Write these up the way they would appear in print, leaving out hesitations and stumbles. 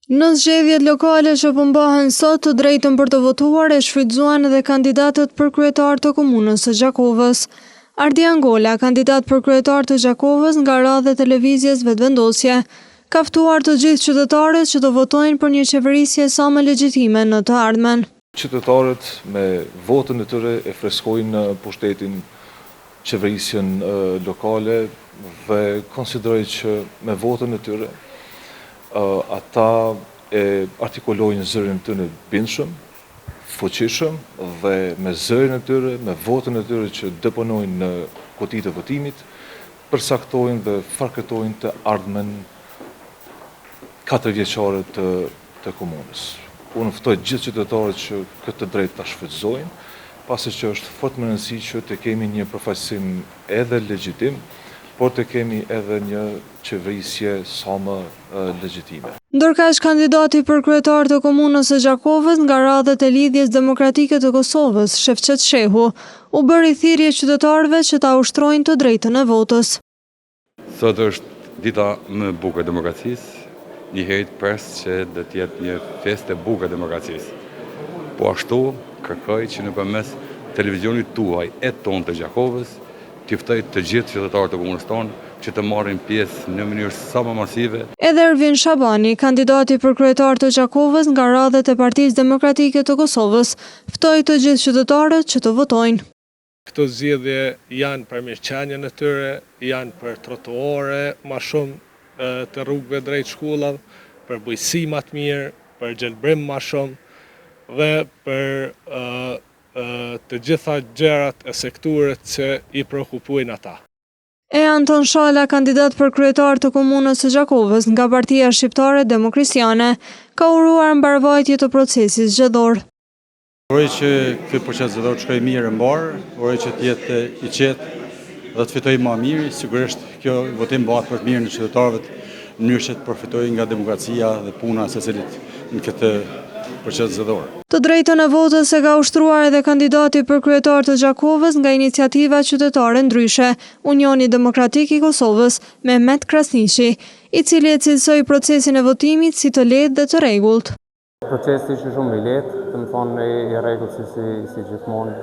Në zgjedhjet lokale që përmbahen sot, të drejtën për të votuar e shfrytzuan edhe kandidatët për kryetar të komunës së Gjakovës. Ardian Gola, kandidat për kryetar të Gjakovës nga radhë e televizjes Vetëvendosje, ka ftuar të gjithë qytetarët që të votojnë për një qeverisje sa më legjitime në të ardhmen. Qytetarët me votën e tyre e freskojnë pushtetin, qeverisjen lokale dhe konsideroj që me votën e tyre ata e artikulojnë zërin të në bindshëm, fuqishëm dhe me zërin e tyre, me votën e tyre që deponojnë në kutit e votimit, përsaktojnë dhe farkëtojnë të ardhmen 4 vjeçare të komunës. Unë ftoj gjithë qytetarët që këtë drejt ta shfrytëzojnë, pasi që është fort më rëndësi që të kemi një përfaqësim edhe legjitim, por të kemi edhe një qeverisje sa më legjitime. Ndërkaq kandidati për kryetar të komunës së Gjakovës nga radhët e Lidhjes Demokratike të Kosovës, Shefqet Shehu, u bëri thirrje qytetarëve që ta ushtrojnë të drejtën e votës. Sot është dita më e bukur e demokracisë, një herë pres që do të jetë një festë e bukur e demokracisë. Po ashtu kërkoj që nëpërmes televizionit tuaj e ton të Gjakovës, të ftoj të gjithë qytetarët e komunës tonë që të marrin pjesë në mënyrë sa më masive. Edhe Ervin Shabani, kandidati për kryetar të Gjakovës nga radhët e Partisë Demokratike të Kosovës, ftoi të gjithë qytetarët që të votojnë. Këto zgjedhje janë për mirëqenien e tyre, janë për trotuare më shumë të rrugëve drejt shkollave, për bujqësi më të mirë, për gjelbrim më shumë dhe për të gjitha gjërat e sektorit që i shqetësojnë ata. E Anton Shala, kandidat për kryetar të komunës së Gjakovës nga Partia Shqiptare Demokristiane, ka uruar mbarvajtje të procesit zgjedhor. Uroj që ky proces zgjedhor të shkojë mirë e mbar, uroj që të jetë i qetë dhe të fitojë më mirë. Sigurisht kjo votim bëhet për të mirën e qytetarëve, në mënyrë që të përfitojnë nga demokracia dhe puna e secilit në këtë proces zgjedhor. Të drejtën e votës e ka ushtruar edhe kandidati për kryetar të Gjakovës nga Iniciativa Qytetare Ndryshe, Unioni Demokratik i Kosovës, Mehmet Krasniqi, i cili e cilësoi procesin e votimit si të lehtë dhe të rregullt. Procesi ishte shumë i lehtë, të më thonë i rregullt si gjithmonë,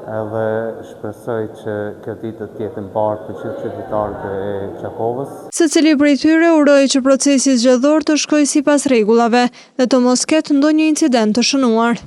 edhe shpresoj që kjo ditë të jetë mbar për gjithë qytetarët e Gjakovës. Secili prej tyre uroi që procesi zgjedhor të shkojë sipas rregullave dhe të mos ketë ndonjë incident të shënuar.